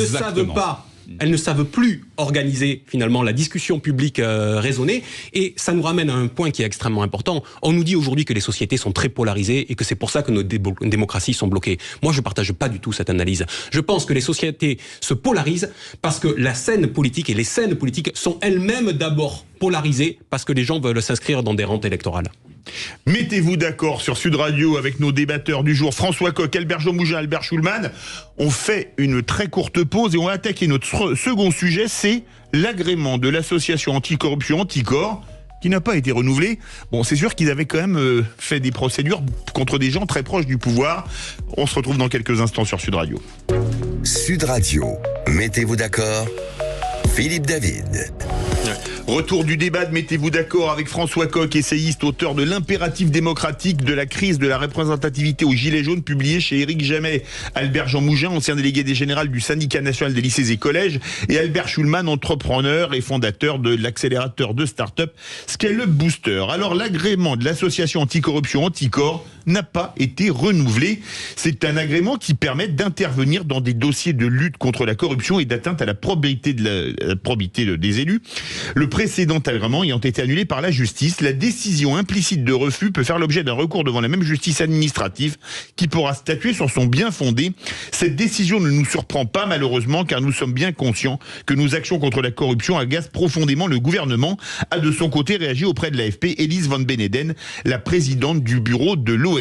ne savent plus organiser finalement la discussion publique raisonnée, et ça nous ramène à un point qui est extrêmement important. On nous dit aujourd'hui que les sociétés sont très polarisées et que c'est pour ça que nos démocraties sont bloquées. Moi, je partage pas du tout cette analyse. Je pense que les sociétés se polarisent parce que la scène politique et les scènes politiques sont elles-mêmes d'abord polarisées parce que les gens veulent s'inscrire dans des rentes électorales. Mettez-vous d'accord sur Sud Radio avec nos débatteurs du jour, François Coq, Albert Mougin, Albert Schulman. On fait une très courte pause et on va attaquer notre second sujet, c'est l'agrément de l'association anticorruption Anticor, qui n'a pas été renouvelé. Bon, c'est sûr qu'ils avaient quand même fait des procédures contre des gens très proches du pouvoir. On se retrouve dans quelques instants sur Sud Radio. Sud Radio, mettez-vous d'accord, Philippe David. Retour du débat de Mettez-vous d'accord avec François Coq, essayiste, auteur de l'impératif démocratique de la crise de la représentativité aux Gilets jaunes, publié chez Éric Jamet. Albert Jean Mougin, ancien délégué des générales du syndicat national des lycées et collèges, et Albert Schulman, entrepreneur et fondateur de l'accélérateur de start-up Scale-up Booster. Alors l'agrément de l'association anticorruption Anticor n'a pas été renouvelé. C'est un agrément qui permet d'intervenir dans des dossiers de lutte contre la corruption et d'atteinte à la probité des élus. Le précédent agrément ayant été annulé par la justice, la décision implicite de refus peut faire l'objet d'un recours devant la même justice administrative qui pourra statuer sur son bien fondé. Cette décision ne nous surprend pas malheureusement, car nous sommes bien conscients que nos actions contre la corruption agacent profondément le gouvernement, a de son côté réagi auprès de l'AFP Élise Van Beneden, la présidente du bureau de l'ONG.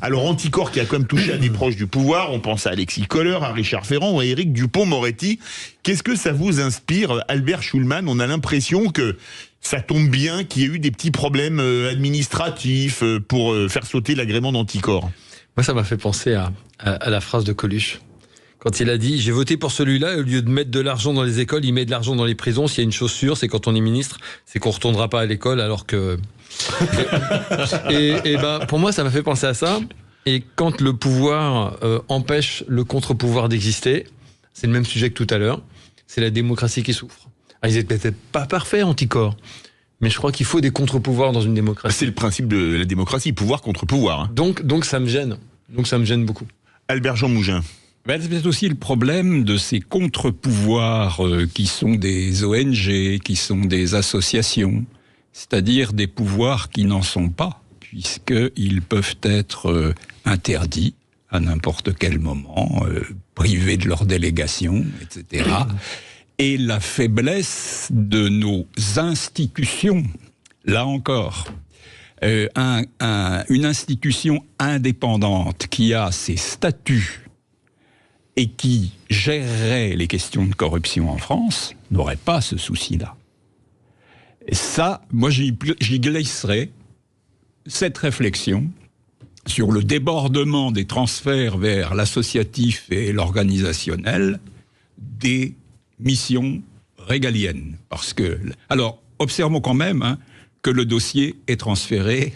Alors Anticor qui a quand même touché à des proches du pouvoir, on pense à Alexis Kohler, à Richard Ferrand ou à Éric Dupond-Moretti. Qu'est-ce que ça vous inspire, Albert Schulman? On a l'impression que ça tombe bien qu'il y ait eu des petits problèmes administratifs pour faire sauter l'agrément d'Anticor. Moi, ça m'a fait penser à la phrase de Coluche. Quand il a dit « J'ai voté pour celui-là, au lieu de mettre de l'argent dans les écoles, il met de l'argent dans les prisons. S'il y a une chose sûre, c'est quand on est ministre, c'est qu'on ne retournera pas à l'école alors que... » et ben, pour moi, ça m'a fait penser à ça. Et quand le pouvoir empêche le contre-pouvoir d'exister, c'est le même sujet que tout à l'heure, c'est la démocratie qui souffre. Alors, ils étaient peut-être pas parfaits, Anticor, mais je crois qu'il faut des contre-pouvoirs dans une démocratie. C'est le principe de la démocratie, pouvoir contre pouvoir. Hein. Donc ça me gêne. Donc ça me gêne beaucoup. Albert Jean Mougin. C'est peut-être aussi le problème de ces contre-pouvoirs qui sont des ONG, qui sont des associations, c'est-à-dire des pouvoirs qui n'en sont pas, puisqu'ils peuvent être interdits à n'importe quel moment, privés de leur délégation, etc. Et la faiblesse de nos institutions, là encore, une institution indépendante qui a ses statuts et qui gérerait les questions de corruption en France n'aurait pas ce souci-là. Et ça, moi j'y glisserais cette réflexion sur le débordement des transferts vers l'associatif et l'organisationnel des missions régaliennes. Parce que, alors, observons quand même que le dossier est transféré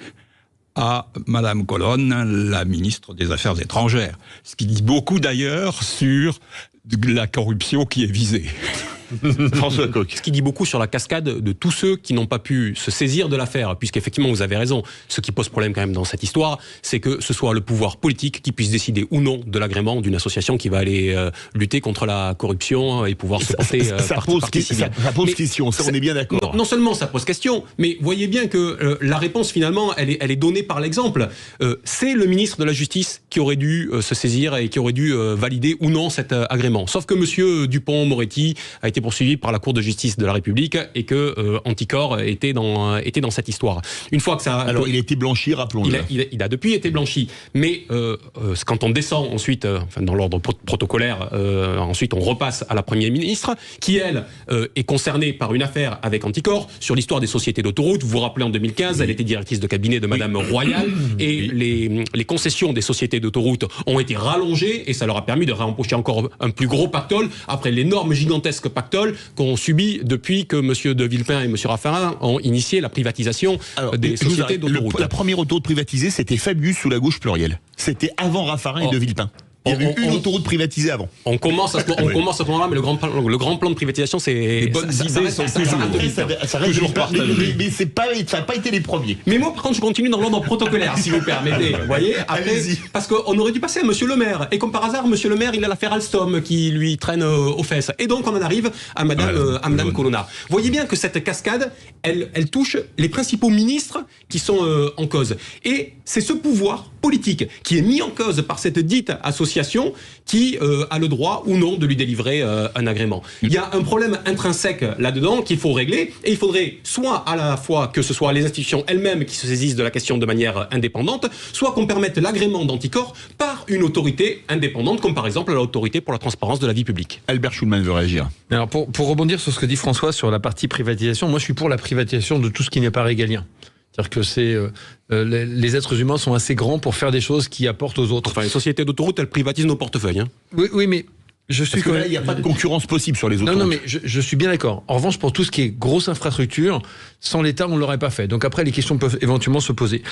à Madame Colonne, la ministre des Affaires étrangères. Ce qui dit beaucoup d'ailleurs sur la corruption qui est visée. François Coq. Ce qui dit beaucoup sur la cascade de tous ceux qui n'ont pas pu se saisir de l'affaire, puisqu'effectivement vous avez raison, ce qui pose problème quand même dans cette histoire, c'est que ce soit le pouvoir politique qui puisse décider ou non de l'agrément d'une association qui va aller lutter contre la corruption et pouvoir se porter partie civile. Ça pose question, ça on est bien d'accord. Non seulement ça pose question, mais voyez bien que la réponse finalement elle est donnée par l'exemple. C'est le ministre de la Justice qui aurait dû se saisir et qui aurait dû valider ou non cet agrément. Sauf que monsieur Dupond-Moretti a été poursuivi par la Cour de justice de la République et que Anticor était dans cette histoire. Une fois que ça... Alors il a été blanchi, rappelons-le. Il a depuis été blanchi. Mais quand on descend ensuite, dans l'ordre protocolaire, ensuite on repasse à la Première ministre, qui elle est concernée par une affaire avec Anticor sur l'histoire des sociétés d'autoroutes. Vous vous rappelez en 2015, elle était directrice de cabinet de Madame Royal et les concessions des sociétés d'autoroutes ont été rallongées et ça leur a permis de réembaucher encore un plus gros pactole après l'énorme gigantesque pactole qu'ont subi depuis que M. de Villepin et M. Raffarin ont initié la privatisation des sociétés d'autoroutes. La première autoroute privatisée, c'était Fabius sous la gauche plurielle. C'était avant Raffarin et de Villepin. Il y avait une autoroute privatisée avant. On commence à ce moment-là, mais le grand plan de privatisation, c'est... Les bonnes idées sont toujours partagées. Mais ça n'a pas été les premiers. Mais moi, par contre, je continue dans l'ordre protocolaire, si vous permettez. Vous voyez, après, parce qu'on aurait dû passer à Monsieur le maire. Et comme par hasard, Monsieur le maire, il a l'affaire Alstom qui lui traîne aux fesses. Et donc, on en arrive à Madame Colonna. Vous voyez bien que cette cascade, elle touche les principaux ministres qui sont en cause. Et c'est ce pouvoir politique qui est mis en cause par cette dite association qui a le droit ou non de lui délivrer un agrément. Il y a un problème intrinsèque là-dedans qu'il faut régler, et il faudrait soit à la fois que ce soit les institutions elles-mêmes qui se saisissent de la question de manière indépendante, soit qu'on permette l'agrément d'Anticor par une autorité indépendante, comme par exemple l'autorité pour la transparence de la vie publique. Albert Schulman veut réagir. Alors pour rebondir sur ce que dit François sur la partie privatisation, moi je suis pour la privatisation de tout ce qui n'est pas régalien. C'est-à-dire que les êtres humains sont assez grands pour faire des choses qui apportent aux autres. Enfin, les sociétés d'autoroutes, elles privatisent nos portefeuilles. Hein. Oui, mais je suis Parce que là, il n'y a pas de concurrence possible sur les autoroutes. Non, mais je suis bien d'accord. En revanche, pour tout ce qui est grosse infrastructure, sans l'État, on ne l'aurait pas fait. Donc après, les questions peuvent éventuellement se poser.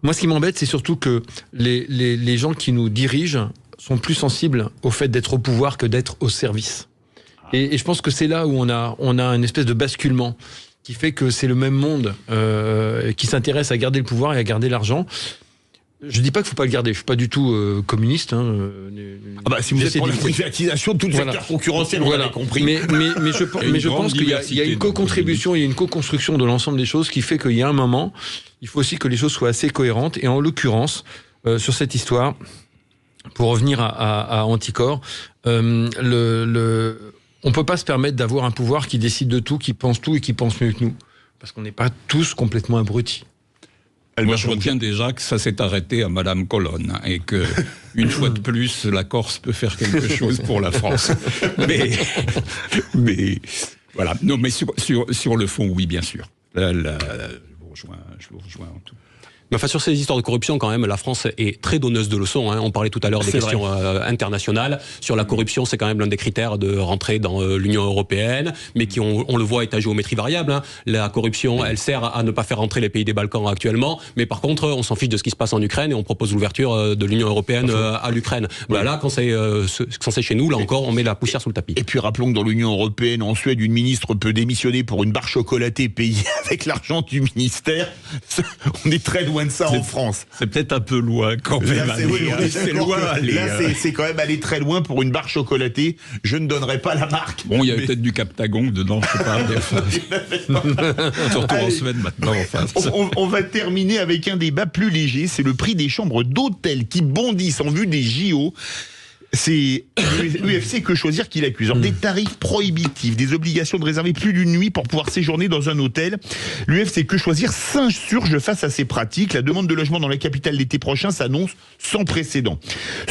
Moi, ce qui m'embête, c'est surtout que les gens qui nous dirigent sont plus sensibles au fait d'être au pouvoir que d'être au service. Et je pense que c'est là où on a une espèce de basculement qui fait que c'est le même monde qui s'intéresse à garder le pouvoir et à garder l'argent. Je dis pas qu'il faut pas le garder. Je suis pas du tout communiste. Si vous êtes pour la privatisation, tout le secteur concurrentiel, on l'a compris. Mais je pense qu'il y a une co-contribution, il y a une co-construction de l'ensemble des choses qui fait qu'il y a un moment, il faut aussi que les choses soient assez cohérentes. Et en l'occurrence, sur cette histoire, pour revenir à Anticor, on peut pas se permettre d'avoir un pouvoir qui décide de tout et qui pense mieux que nous. Parce qu'on n'est pas tous complètement abrutis. Moi, je retiens déjà que ça s'est arrêté à Madame Colonne et que, une fois de plus, la Corse peut faire quelque chose pour la France. Mais voilà. Non, mais sur le fond, oui, bien sûr. Là, je vous rejoins en tout. Mais enfin, sur ces histoires de corruption, quand même, la France est très donneuse de leçons. Hein. On parlait tout à l'heure des questions internationales. Sur la corruption, c'est quand même l'un des critères de rentrer dans l'Union européenne, mais qui, on le voit, est à géométrie variable. Hein. La corruption, elle sert à ne pas faire rentrer les pays des Balkans actuellement, mais par contre, on s'en fiche de ce qui se passe en Ukraine et on propose l'ouverture de l'Union européenne à l'Ukraine. Bah, là, quand c'est chez nous, là encore, on met la poussière sous le tapis. Et puis rappelons que dans l'Union européenne, en Suède, une ministre peut démissionner pour une barre chocolatée payée avec l'argent du ministère. On est très loin de ça en France. C'est peut-être un peu loin quand même. C'est quand même aller très loin pour une barre chocolatée. Je ne donnerai pas la marque. Bon, il y a peut-être du Captagon dedans, je sais pas. Surtout en Suède maintenant. On va terminer avec un débat plus léger. C'est le prix des chambres d'hôtel qui bondissent en vue des JO. C'est l'UFC Que Choisir qui l'accuse. Des tarifs prohibitifs, des obligations de réserver plus d'une nuit pour pouvoir séjourner dans un hôtel. L'UFC Que Choisir s'insurge face à ces pratiques. La demande de logement dans la capitale l'été prochain s'annonce sans précédent.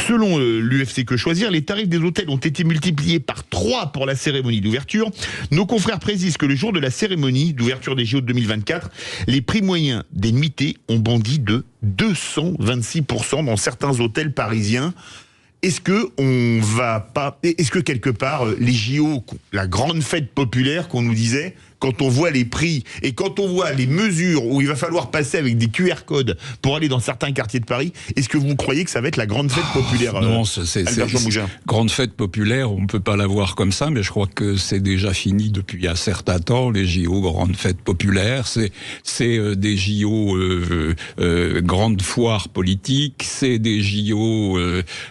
Selon l'UFC Que Choisir, les tarifs des hôtels ont été multipliés par 3 pour la cérémonie d'ouverture. Nos confrères précisent que le jour de la cérémonie d'ouverture des JO de 2024, les prix moyens des nuitées ont bondi de 226% dans certains hôtels parisiens. Est-ce que quelque part, les JO, la grande fête populaire qu'on nous disait, quand on voit les prix et quand on voit les mesures où il va falloir passer avec des QR codes pour aller dans certains quartiers de Paris, est-ce que vous croyez que ça va être la grande fête populaire? Non, c'est grande fête populaire, on ne peut pas la voir comme ça, mais je crois que c'est déjà fini depuis un certain temps, les JO, grande fête populaire, c'est des JO grande foire politique, c'est des JO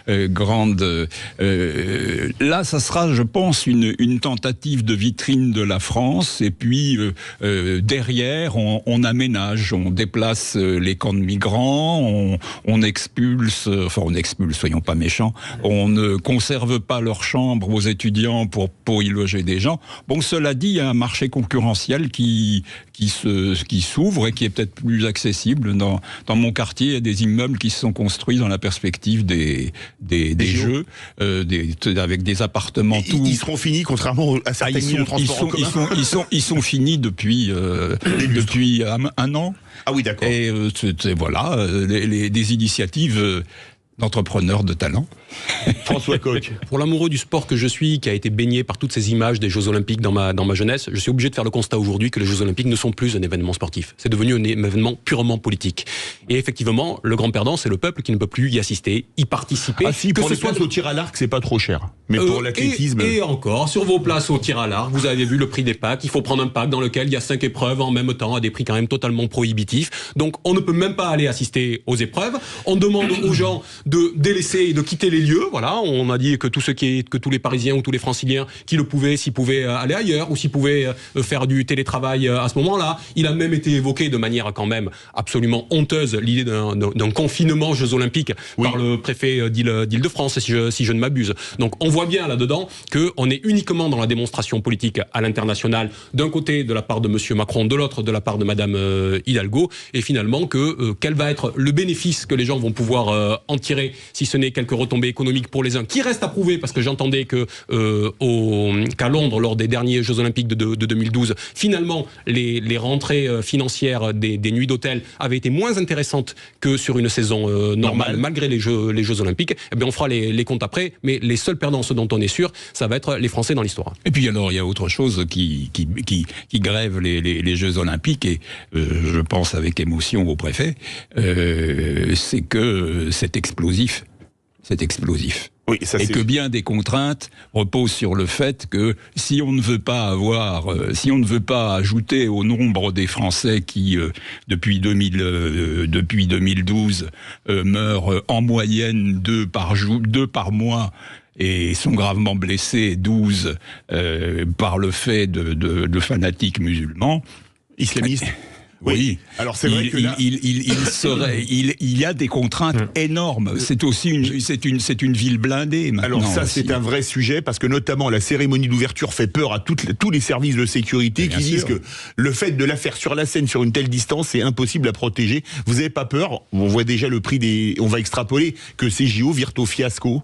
grande... là, ça sera, je pense, une tentative de vitrine de la France, et puis derrière, on aménage, on déplace les camps de migrants, on expulse, soyons pas méchants, on ne conserve pas leurs chambres aux étudiants pour y loger des gens. Bon, cela dit, il y a un marché concurrentiel qui s'ouvre et qui est peut-être plus accessible. Dans mon quartier, il y a des immeubles qui se sont construits dans la perspective des jeux, avec des appartements. Ils seront finis, contrairement à certaines lignes de transport en commun. Ils sont finis depuis un an. Ah oui, d'accord. Et voilà, des initiatives d'entrepreneurs de talent. François Coq. Pour l'amoureux du sport que je suis, qui a été baigné par toutes ces images des Jeux Olympiques dans ma jeunesse, je suis obligé de faire le constat aujourd'hui que les Jeux Olympiques ne sont plus un événement sportif. C'est devenu un événement purement politique. Et effectivement, le grand perdant, c'est le peuple qui ne peut plus y assister, y participer. Ah si, pour les places au tir à l'arc, c'est pas trop cher. Mais pour l'athlétisme... Et encore, sur vos places au tir à l'arc, vous avez vu le prix des packs. Il faut prendre un pack dans lequel il y a 5 épreuves en même temps à des prix quand même totalement prohibitifs. Donc on ne peut même pas aller assister aux épreuves. On demande aux gens de délaisser et de quitter les lieux. Voilà, on a dit que tous les Parisiens ou tous les Franciliens qui le pouvaient, s'ils pouvaient aller ailleurs ou s'ils pouvaient faire du télétravail à ce moment-là. Il a même été évoqué de manière quand même absolument honteuse l'idée d'un confinement Jeux Olympiques par le préfet d'Île-de-France, si je ne m'abuse. Donc on voit bien là-dedans qu'on est uniquement dans la démonstration politique à l'international, d'un côté de la part de monsieur Macron, de l'autre de la part de madame Hidalgo, et finalement quel va être le bénéfice que les gens vont pouvoir en tirer, si ce n'est quelques retombées économiques pour les uns, qui reste à prouver, parce que j'entendais qu'à Londres, lors des derniers Jeux Olympiques de 2012, finalement les rentrées financières des nuits d'hôtel avaient été moins intéressantes que sur une saison normale, malgré les Jeux Olympiques. Eh bien, on fera les comptes après, mais les seuls perdants, ce dont on est sûr, ça va être les Français dans l'histoire. Et puis alors, il y a autre chose qui grève les Jeux Olympiques, et je pense avec émotion au préfet, c'est que c'est explosif. C'est explosif. Oui, ça, et que bien des contraintes reposent sur le fait que si on ne veut pas ajouter au nombre des Français qui depuis 2012 meurent en moyenne 2 par mois et sont gravement blessés, 12 par le fait de fanatiques musulmans, islamistes. Oui. Alors c'est vrai que là... il y a des contraintes énormes. C'est aussi une ville blindée maintenant. Alors ça, aussi. C'est un vrai sujet, parce que notamment la cérémonie d'ouverture fait peur à tous les services de sécurité qui disent que le fait de la faire sur la scène sur une telle distance, c'est impossible à protéger. Vous n'avez pas peur? On voit déjà le prix on va extrapoler que ces JO virent au fiasco.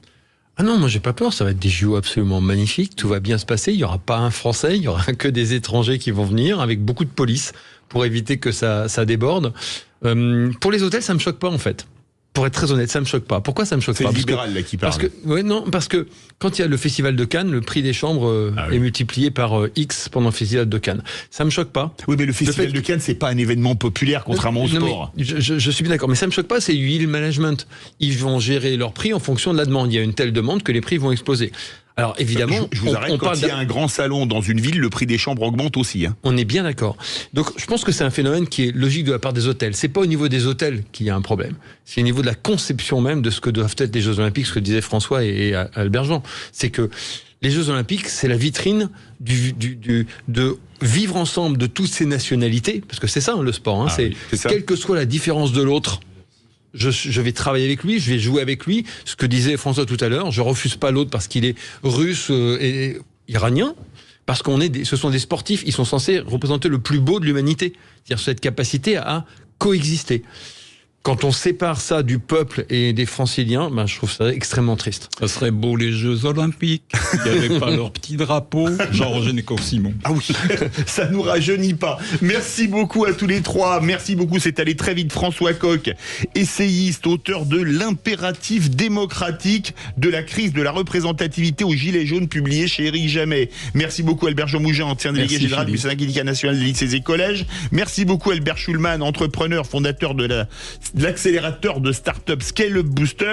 Ah non, moi j'ai pas peur, ça va être des JO absolument magnifiques, tout va bien se passer, il y aura pas un Français, il y aura que des étrangers qui vont venir avec beaucoup de police pour éviter que ça déborde. Pour les hôtels, ça me choque pas en fait. Pour être très honnête, ça me choque pas. Pourquoi ça me choque pas? C'est le libéral là qui parle. Parce que quand il y a le festival de Cannes, le prix des chambres est multiplié par X pendant le festival de Cannes. Ça me choque pas. Oui, mais le festival de Cannes, c'est pas un événement populaire, contrairement au sport. Je suis bien d'accord, mais ça me choque pas, c'est yield management. Ils vont gérer leurs prix en fonction de la demande. Il y a une telle demande que les prix vont exploser. Alors évidemment, je vous arrête, quand il y a un grand salon dans une ville, le prix des chambres augmente aussi. Hein. On est bien d'accord. Donc je pense que c'est un phénomène qui est logique de la part des hôtels. C'est pas au niveau des hôtels qu'il y a un problème. C'est au niveau de la conception même de ce que doivent être les Jeux Olympiques, ce que disaient François et Albert Jean. C'est que les Jeux Olympiques, c'est la vitrine de vivre ensemble de toutes ces nationalités, parce que c'est ça le sport. Hein, c'est quelle que soit la différence de l'autre. Je vais travailler avec lui, je vais jouer avec lui. Ce que disait François tout à l'heure, je refuse pas l'autre parce qu'il est russe et iranien, parce ce sont des sportifs, ils sont censés représenter le plus beau de l'humanité, c'est-à-dire cette capacité à coexister. Quand on sépare ça du peuple et des franciliens, je trouve ça extrêmement triste. Ça serait beau les Jeux Olympiques, il n'y avait pas leur petit drapeau, Jean-Roger Simon. Ah oui, ça nous rajeunit pas. Merci beaucoup à tous les trois. Merci beaucoup, c'est allé très vite. François Coq, essayiste, auteur de L'impératif démocratique de la crise de la représentativité aux Gilets jaunes, publié chez Éric Jamet. Merci beaucoup Albert Jean Mougin, ancien délégué général du syndicat national des lycées et collèges. Merci beaucoup Albert Schulman, entrepreneur, fondateur de l'accélérateur de start-up Scale Up Booster.